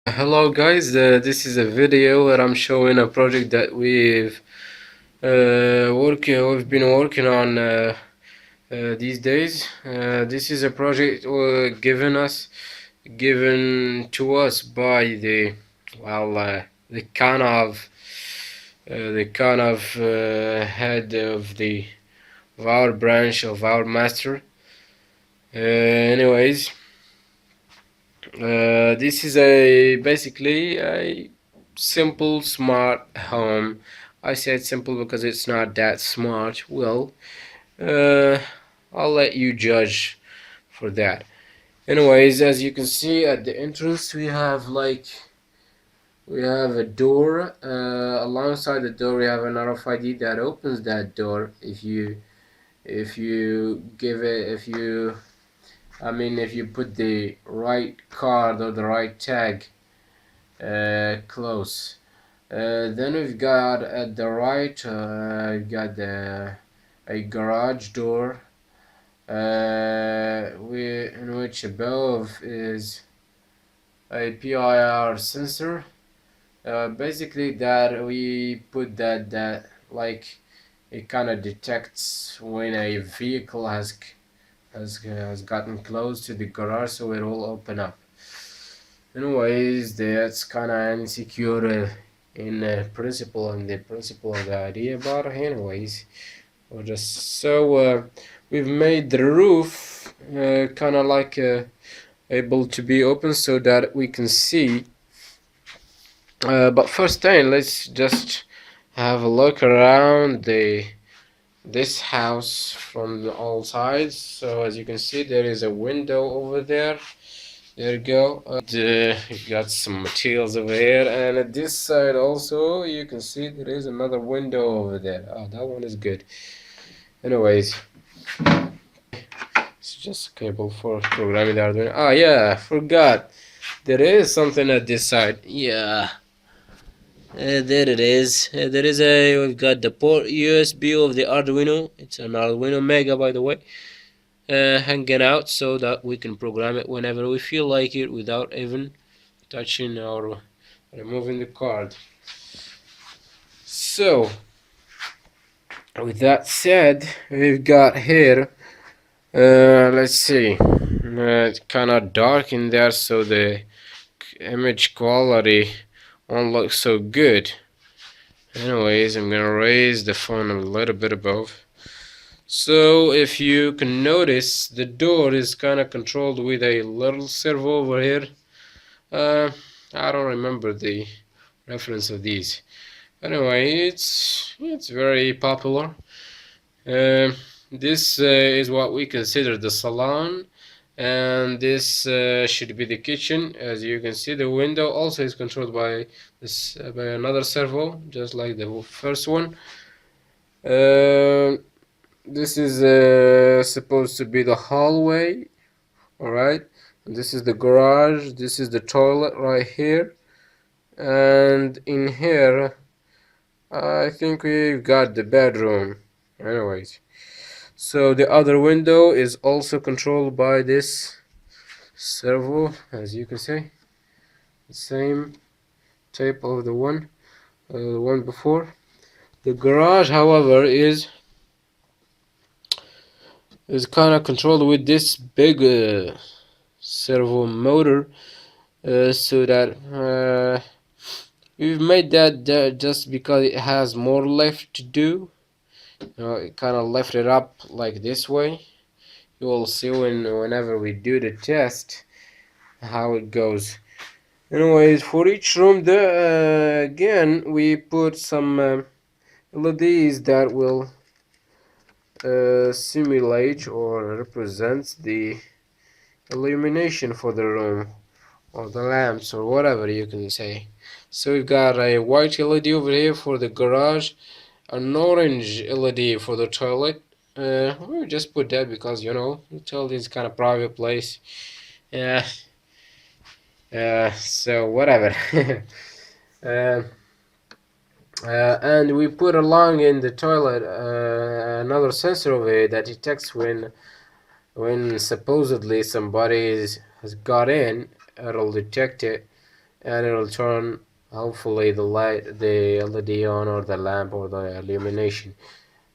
Hello guys, this is a video where I'm showing a project that we've been working on these days. This is a project given to us by the kind of head of our branch of our master. Anyways, this is a basically a simple smart home. I said simple because it's not that smart. Well, uh, I'll let you judge for that. Anyways, as you can see at the entrance, we have a door. Alongside the door, we have an RFID that opens that door. If you give it if you I mean if you put the right card or the right tag close. Then we've got at the right, we've got a garage door, in which above is a PIR sensor. Basically, that we put that like it kind of detects when a vehicle has gotten close to the garage, so it will open up. Anyways, that's kind of insecure in principle and the principle of the idea about it. Anyways, we've made the roof kind of like able to be open so that we can see. But first thing, let's just have a look around this house from all sides. So as you can see, there is a window over there. There you go. You got some materials over here, and at this side also you can see there is another window over there. Oh, that one is good. Anyways, it's just a cable for programming the Arduino. Ah, yeah, I forgot. There is something at this side. Yeah, there it is. We've got the port USB of the Arduino. It's an Arduino Mega, by the way. Hanging out so that we can program it whenever we feel like it without even touching or removing the card. So with that said, we've got here let's see, it's kind of dark in there, so the image quality won't look so good. Anyways, I'm gonna raise the phone a little bit above. So if you can notice, the door is kind of controlled with a little servo over here. I don't remember the reference of these. Anyway, it's very popular. This is what we consider the salon, and this should be the kitchen. As you can see, the window also is controlled by this by another servo, just like the first one. This is supposed to be the hallway. All right, and this is the garage. This is the toilet right here, and in here I think we've got the bedroom. Anyways, so the other window is also controlled by this servo, as you can see, the same type of the one before. The garage, however, is kind of controlled with this big servo motor, so that we've made that just because it has more left to do. It kind of left it up like this way. You will see whenever we do the test how it goes. Anyways, for each room there, again, we put some LEDs that will simulate or represent the illumination for the room, or the lamps, or whatever you can say. So we've got a white LED over here for the garage, an orange LED for the toilet. We just put that because, you know, the toilet is kind of private place. Yeah. So whatever. uh, and we put along in the toilet another sensor over here that detects when supposedly somebody has got in. It'll detect it and it'll turn hopefully the LED on, or the lamp, or the illumination.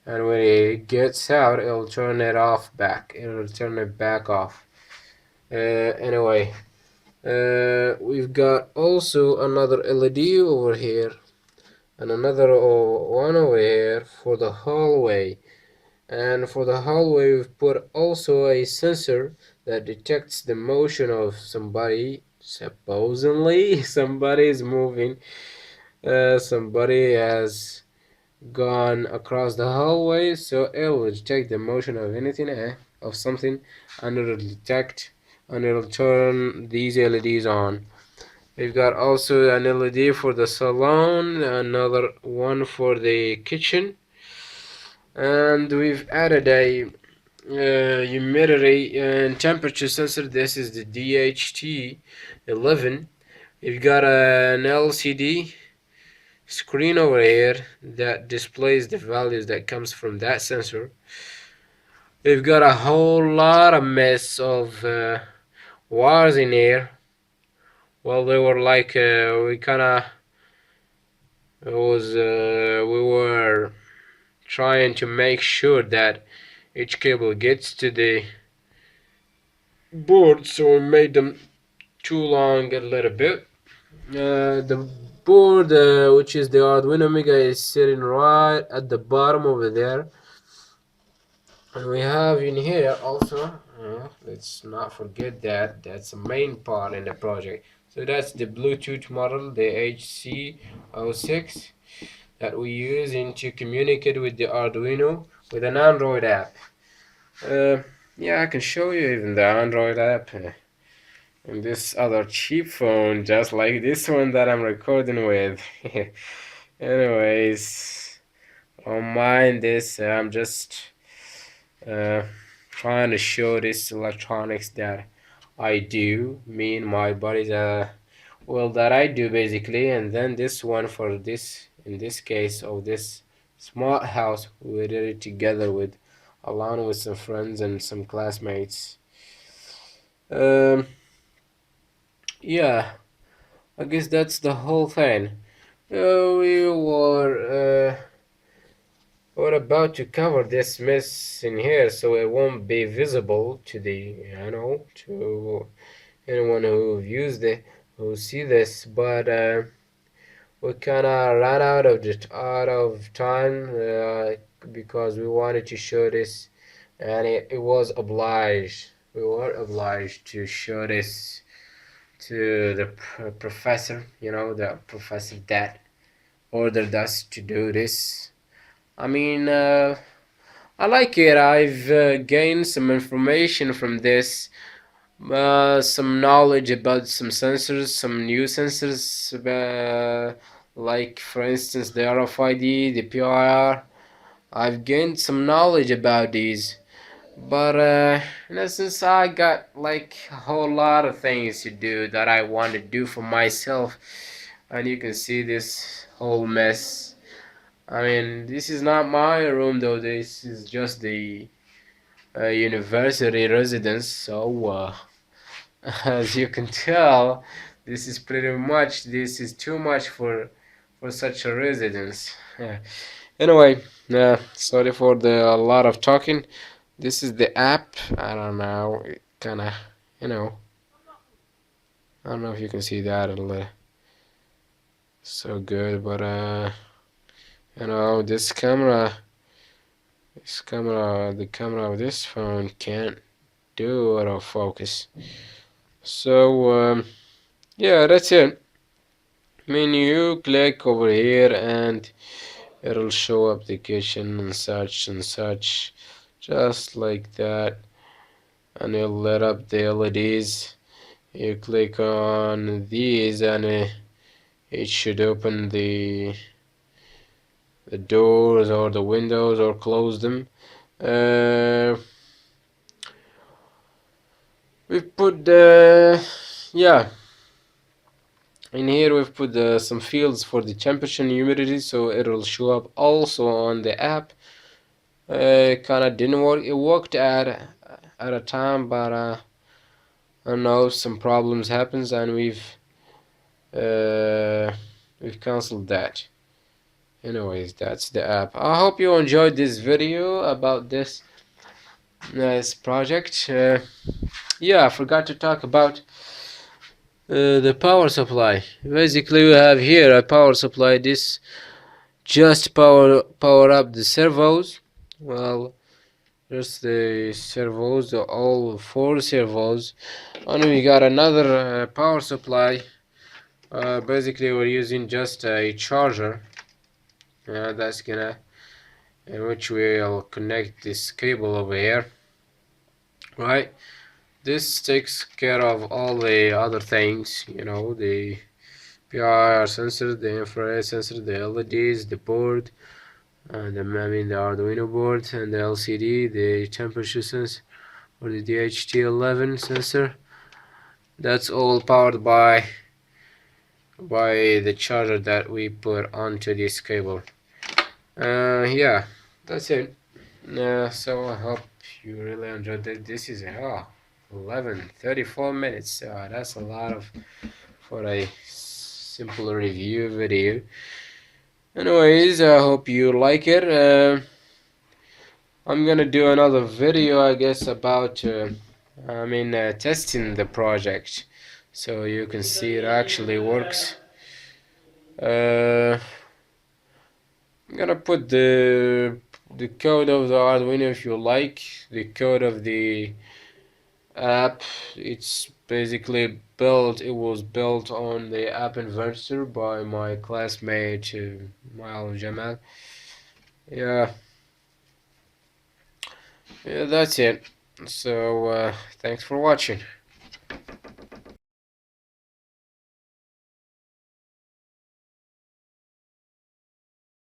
And when it gets out, it'll turn it off back. It'll turn it back off. Anyway, we've got also another LED over here, and another one over here for the hallway. And for the hallway, we've put also a sensor that detects the motion of somebody. Supposedly, somebody is moving. Somebody has gone across the hallway, so it will detect the motion of anything, of something, and it'll detect, and it'll turn these LEDs on. We've got also an LED for the salon, another one for the kitchen, and we've added a humidity and temperature sensor. This is the DHT11. We've got an LCD screen over here that displays the values that comes from that sensor. We've got a whole lot of mess of wires in here. Well, they were like we kind of was we were trying to make sure that each cable gets to the board, so we made them too long a little bit. The board, which is the Arduino Mega, is sitting right at the bottom over there. And we have in here also, let's not forget that, that's the main part in the project. So that's the Bluetooth model, the HC06, that we use to communicate with the Arduino with an Android app. Yeah, I can show you even the Android app. And this other cheap phone, just like this one that I'm recording with. Anyways, don't mind this. I'm just uh, trying to show this electronics that I do. Me and my buddies, well, that I do basically. And then this one for this, in this case, of this smart house, we did it together with, along with some friends and some classmates. Um, yeah. I guess that's the whole thing. We were about to cover this mess in here so it won't be visible to to anyone who views who see this, but we kind of ran out of time because we wanted to show this, and it was obliged. We were obliged to show this to the professor, the professor that ordered us to do this. I mean, I like it. I've gained some information from this, some knowledge about some sensors, some new sensors, like for instance the RFID, the PIR. I've gained some knowledge about these. But in essence, I got like a whole lot of things to do that I want to do for myself, and you can see this whole mess. I mean, this is not my room though. This is just the university residence. So as you can tell, this is too much for such a residence. Anyway, sorry for the a lot of talking. This is the app. I don't know. It kind of, you know, I don't know if you can see that so good, but the camera of this phone can't do autofocus. So yeah, that's it. I mean, you click over here and it'll show up the kitchen and such, just like that, and it'll light up the LEDs. You click on these and it should open the doors or the windows or close them. We've put yeah, in here we've put some fields for the temperature and humidity, so it'll show up also on the app. Kind of didn't work. It worked at a time, but I don't know, some problems happens, and we've canceled that. Anyways, that's the app. I hope you enjoyed this video about this nice project. Yeah, I forgot to talk about the power supply. Basically, we have here a power supply. This just power up the servos. Well, just the servos, all four servos, and we got another power supply. Basically, we're using just a charger. That's gonna, in which we'll connect this cable over here. Right. This takes care of all the other things. You know, the PIR sensor, the infrared sensor, the LEDs, the board, and the Arduino board, and the LCD, the temperature sensor, or the DHT11 sensor. That's all powered by the charger that we put onto this cable. Yeah, that's it. So I hope you really enjoyed it. This is 11:34 minutes. That's a lot of for a simple review video. Anyways, I hope you like it. I'm gonna do another video, I guess, about testing the project, so you can see it actually works. I'm gonna put the code of the Arduino if you like. The code of the app. It's basically built. It was built on the app inverter by my classmate Mal Jamal. Yeah, yeah, that's it. So thanks for watching.